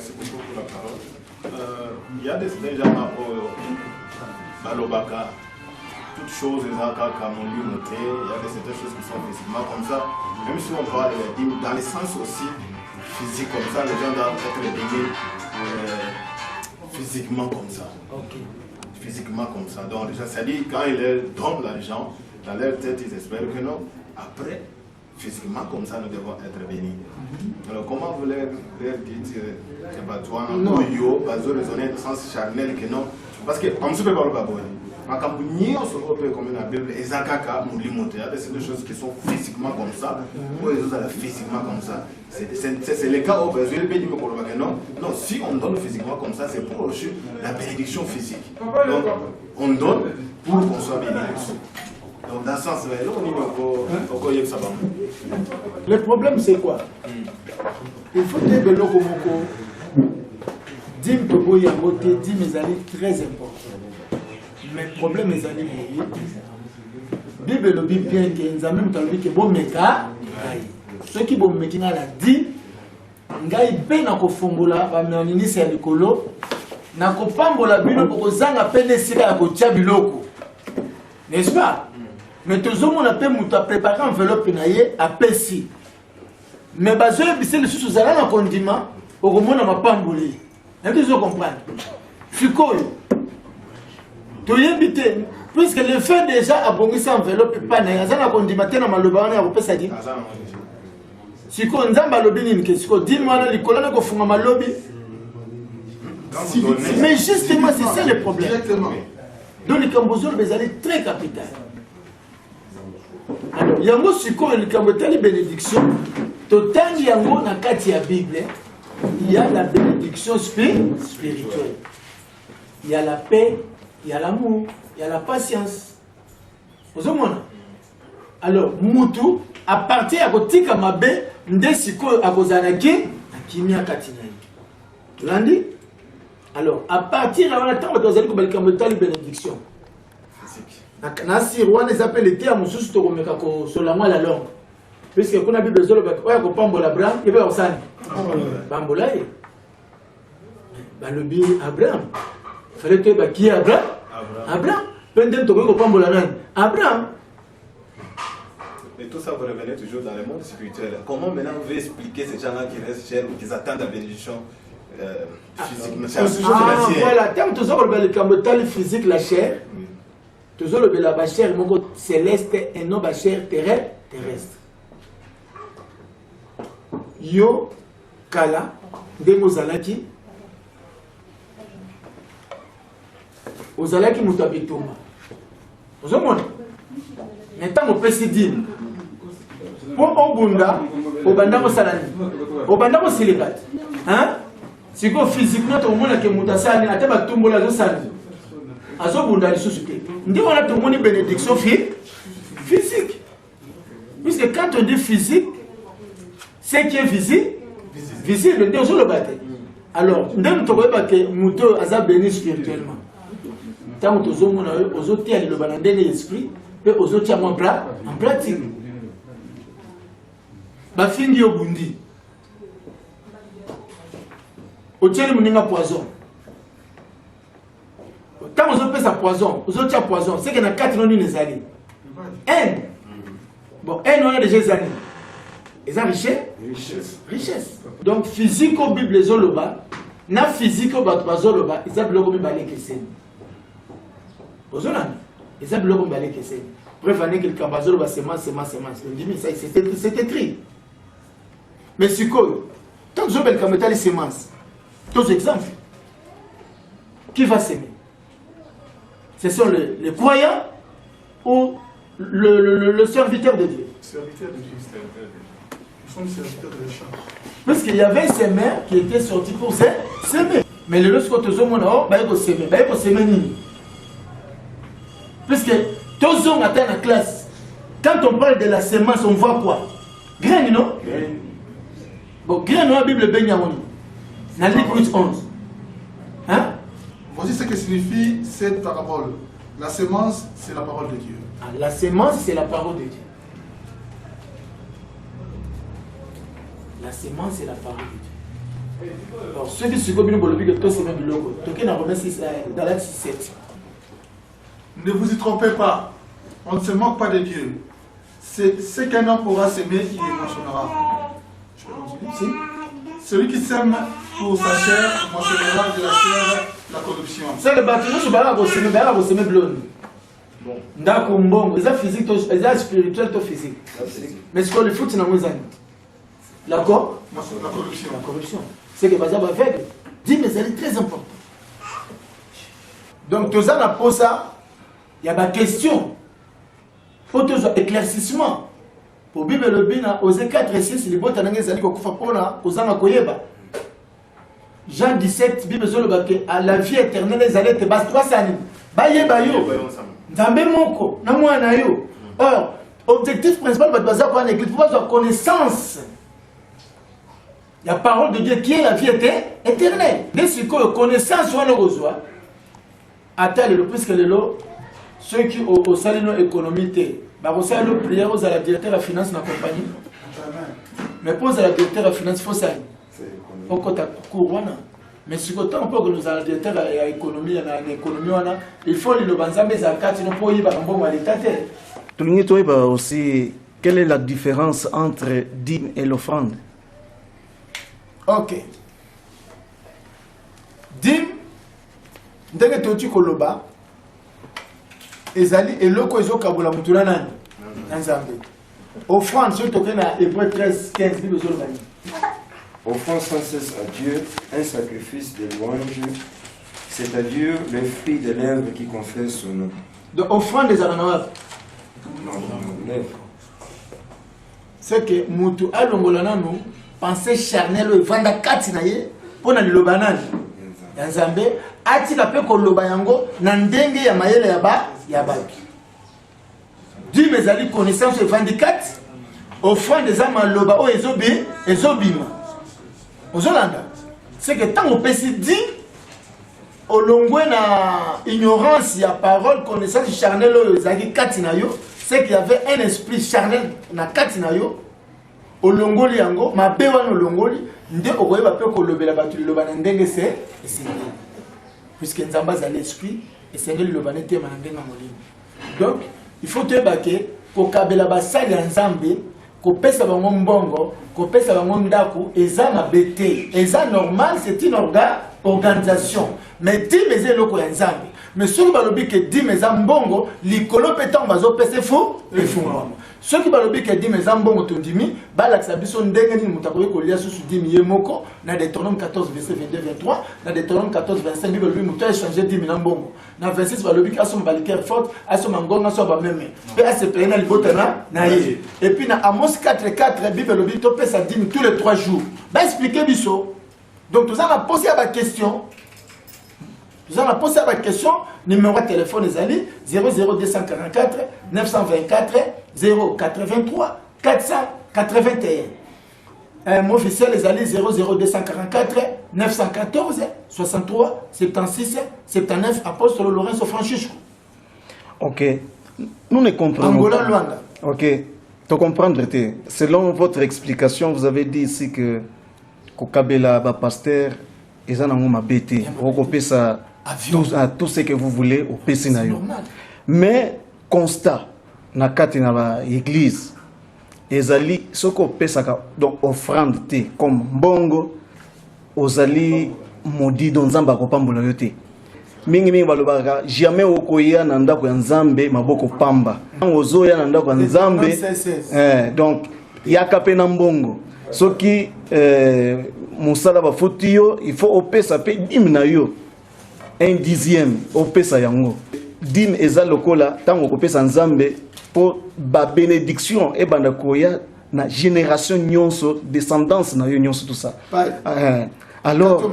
Merci beaucoup pour la parole. Il y a des gens Balobaka, toutes choses comme on lui noté, il y a certaines choses qui sont physiquement comme ça. Même si on parle dans le sens aussi physique comme ça, les gens doivent être baignés physiquement comme ça. Okay. Physiquement comme ça. Donc, c'est-à-dire quand ils donnent l'argent, dans leur tête, ils espèrent que non. Après, physiquement comme ça, nous devons être bénis. Alors, comment vous leur dites que toi, non, raisonner dans le sens charnel que non? Parce que, on ne peut pas le faire. Quand on se retrouve comme la Bible, c'est des choses qui sont physiquement comme ça, ou les autres physiquement comme ça. C'est le cas où non, si on donne physiquement comme ça, c'est pour reçu la bénédiction physique. Donc, on donne pour qu'on soit béni. Donc, dans ce sens, le problème, c'est quoi? Il faut que le Lokomoko, Dim Tobo Yamote, Dim mes amis très important. Mais le problème est allé mourir. Bible le dit bien que nous avons dit que bon meka, ceux qui bon meka la dit, ngai pe na kofungola ba ministre ya likolo, na kopambola bino ko zanga pene sika ya kotia biloko. N'est-ce pas? Mais toujours on a pe muta préparer enveloppe na ye a pesi. Mais bazo ebise le sous zala na condiment, au komona mapamboli. Est-ce que vous comprenez? Fikoyo puisque le fait déjà a bongi sa enveloppe pas na yazana kondimaté na maloba wana ya kopesa di siko nzamba lobi nini ke siko di mwana likola na kofunga malobi mais justement c'est ça le problème donc les cambozol bezali très capital alors yango siko le cambotali bénédiction totangi yango na kati ya Bible il y a la bénédiction spirituelle, il y a la paix, il y a l'amour, il y a la patience. Vous comprenez? Alors, Moutou, à partir de Kotika Mabe, Ndesiko Akozanaki, Kimia Katinai. Tu l'as dit? Alors, à partir de la temps, vous avez une bénédiction. Nasi Rwanda les appelle les termes sous Toromekako, sur la langue. Puisque qu'on a besoin de Pambola Bram, il va au San. Bambolaye. Balobi Abraham. Il fallait que qui est Abraham? Abraham. Pendant que Pambola Abraham. Mais tout ça, vous revenez toujours dans le monde spirituel. Comment maintenant vous expliquer ces gens-là qui restent chers ou qui attendent la bénédiction physique? Voilà, tant toujours le physique, la chair. Toujours la chair céleste et non la chair terrestre. Yo kala ndenge ozalaki mutabituma ozomona ntango opesi dine po obunda obanda kosala nini obanda kosilika te sikoyo physiquement tokomonake moto asala nini ate batumbola azosala nini azobunda lisusu te nde wana tomoni bénédiction physique puisque quand on dit physique ce qui est visible, Dieu le bâti. Alors, nous avons que Mouto a béni spirituellement. Tant que nous avons aux autres le balandé l'esprit, et aux autres en pratique. Bafingi au bundi. Au tien de poison. Tant que nous avons sa poison, aux autres poison, c'est qu'il y a 4 noms les années. Bon, on a déjà des années. Ils ont richesse. Donc, physique au Bible, les oloba, na physique au Batbazoloba, ils ont bloqué balé kesen. Aux olans, ils ont bloqué balé kesen. Prévenez que le Kabazoloba, semence. C'est écrit. Mais c'est quoi? Tant que je vais le les semences, tous exemples. Qui va s'aimer? Ce sont les croyants ou le serviteur de Dieu? Serviteur de Dieu, serviteur de Dieu. Nous sommes serviteurs de l'échange. Parce qu'il y avait un semeur qui était sorti pour s'aimer. Mais le lorsque tu as s'aimer, il faut s'aimer. Parce que tous ont atteint la classe. Quand on parle de la semence, on voit quoi? Graine, non? Bon, graine, la Bible Benyamoni. Dans le livre 11. Hein? Voici ce que signifie cette parabole. La semence, c'est la parole de Dieu. La semence, c'est la parole de Dieu. La semence, c'est la parole de Dieu. Alors, ceux qui se combinent pour le but que tout c'est même le logo. Donc, il y a dans l'acte 7. Ne vous y trompez pas. On ne se moque pas de Dieu. C'est ce qu'un homme aura semé, il le mentionnera. Je peux continuer ici. Celui qui sème pour sa chair mentionnera de la chair la corruption. C'est le bâtiment, je vais vous semer blonde. Ndako mbongo, c'est physique, c'est spirituel, c'est physique. Mais ce qu'on le fout, c'est dans nos années. D'accord? La corruption. La corruption. C'est que Bazab a fait. Dis, mais c'est très important. Donc, tout ça, pour ça, il y a des questions. Pour tout ça, éclaircissement. Pour Bible le Bina, aux 4 et 6, les bottes à l'anglaise, aux Anakoyeba. Jean 17, Bible à la vie éternelle, les allées te basent 3 années. Baye bayo. Nzambe moko, na mwana yo. Or, objectif principal de Bazab pour l'église, il faut avoir connaissance. La parole de Dieu qui est la vie éternelle. Dès que connaissance soit le reçoit, attendez le plus que le lot, ceux qui ont salé nos économies, au salé nos prières aux la directeur de la finance de la compagnie. Mais pour la directeur de la finance, il faut ça. Au côté couronne. Mais si on peut que nous allons directeur de l'économie, il faut les banzambe zakati no pour y avoir un bon qualité. Tout aussi, quelle est la différence entre dîme et l'offrande? Ok. Dim, ndenge toti koloba, ezali eloko ezokabula mutuna nani na Nzambe. Offrande sur toke na Hébreux 13-15 Bible ezolobani. Offrant sans cesse à Dieu un sacrifice de louange, c'est à Dieu le fruit des lèvres qui confesse son nom. Donc offrande ezala na wapi? Non, lèvres. C'est que mutu alongola nanu pensée charnelle evanda kati na ye pona liloba nani ya Nzambe atika pe koloba yango na ndenge ya mayele ya bato. Dieu mezali connaissance evandi kati offrande eza maloba o ezobima. Ozolanda c'est que tant opesi dit olongwe na ignorance ya parole connaissance charnelle o ezali kati na yo, c'est qu'il y avait un esprit charnel na kati na yo. Olongoli yango mabe wana olongoli nde okoyeba pe kolobela bato liloba na ndenge se esengeli puisque Nzambe azali esprit esengeli liloba na tema na ndenge ya molimo. Donc il faut toyeba ke kokabela basali ya Nzambe kopesa bango mbongo kopesa bango ndako eza mabe te, eza normal, c'est une organisation. Mais dime eza eloko ya Nzambe. Mais soki balobi ke dime eza mbongo likolo pe ntango bazopesa efungwama. Ceux qui balobi ke dime eza mbongo tondimi balakisa biso ndenge nini moto akoki kolia susu dime ye moko na Deutéronome 14 verset 22-23 na Deutéronome 14 verset 5 balobi moto aéchanger dime na mbongo na 26 balobi ke asoma balikere forte asoma ngonga asoma bameme pe asepeye na libota na ye. Et puis na Amos 4:4 Bible balobi topesa dime tous les 3 jours ba expliquer biso. Donc tout ça on a posé à la question. Nous allons poser la question, numéro de téléphone Ezali 00244 924 083 481. Mon officiel Ezali 00244 914 63 76 79 Apôtre Lorenzo Francisco. Ok, nous ne comprenons Angola, pas. Luanda. Ok, tu comprends, selon votre explication, vous avez dit ici que Kokabela, pasteur, ils ont un BT, tout ce que vous voulez au PC. Mais constat, na kati na l'église, ezali soko pesaka donc offrande te comme bongo ozali modi don Nzamba ko pambola yote. Mingi balobaka jamais okoya na ndako ya Nzambe maboko pamba. Ozoya na ndako ya Nzambe donc yaka pe na mbongo. Soki musala ba fotiyo il faut opesa pe dim na yo 1/10 opesa yango. Dim eza lokola tango kopesa Nzambe pour ba bénédiction et banda koya na génération nyonso descendance na yo nyonso tout ça. Alors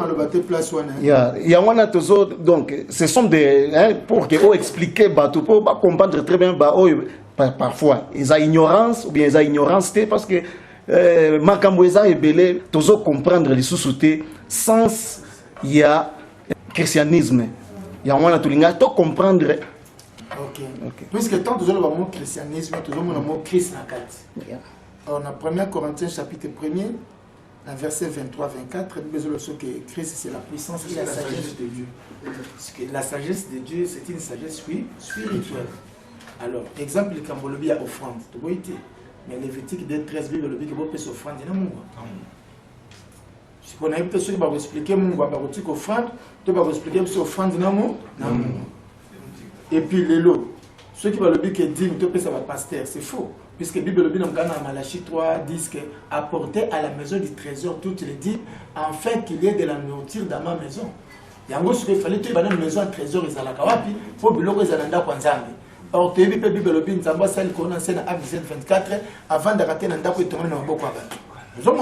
donc ce sont des pour que expliquer bateau pour comprendre très bien parfois ils ont ignorance ou bien ils ont ignorance parce que makambo eza ebele tozo comprendre les sous-soutés sans il y a christianisme il y a wana tulinga to comprendre. Ok. Puisque tant toujours le mot christianisme toujours le mot Christ na kati. On a 1 Corinthiens chapitre 1er dans verset 23-24, que Christ c'est la puissance et la sagesse de Dieu. Parce que la sagesse de Dieu, c'est une sagesse spirituelle. Alors, exemple, le Cambolobi a offrande. Mais Lévitique 2:13, Bible, le Bible, peut offrande. Si on a eu ceux qui vont expliquer mon offrande, tu vas expliquer offrande. Et puis, les lots. Ceux qui vont le dire que dîme, tu peux savoir pasteur, c'est faux. Puisque la Bible dit dans Malachie 3, dit que apporter à la maison du trésor toutes les dîmes, afin qu'il y ait de la nourriture dans ma maison. Il y a un ce qu'il fallait que dans une maison, un trésor, ils allaient kawapi, pour que les gens kwanzambi. Or, tu as vu que la Bible dit que celle qu'on a scène à 24, avant de rater un dako et tomber dans le boko. Vous avez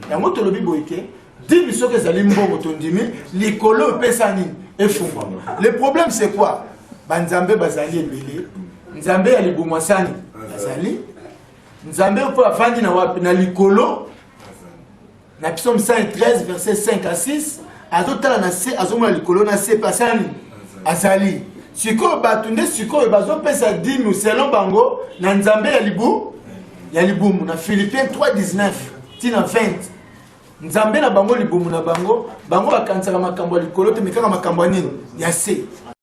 il y a un autre lobby boyké, 10 000 que les gens ont dit, les colos pesani et fou. Le problème, c'est quoi? Banzambe bazali ebele, Nzambe ya libumwasani bazali, Nzambe po afandi na wapi na likolo, na Psaume 113 verset 5 à 6, azotala na se azomona likolo na se pasani azali. Siko batunde siko bazo pesa 10 000 selon bango na Nzambe ya libumu na Philippiens 3:19 tina 20. Nzambe na bango libumu na bango, bango bakansaka makambo ya likolo te mekaka makambo nini ya se.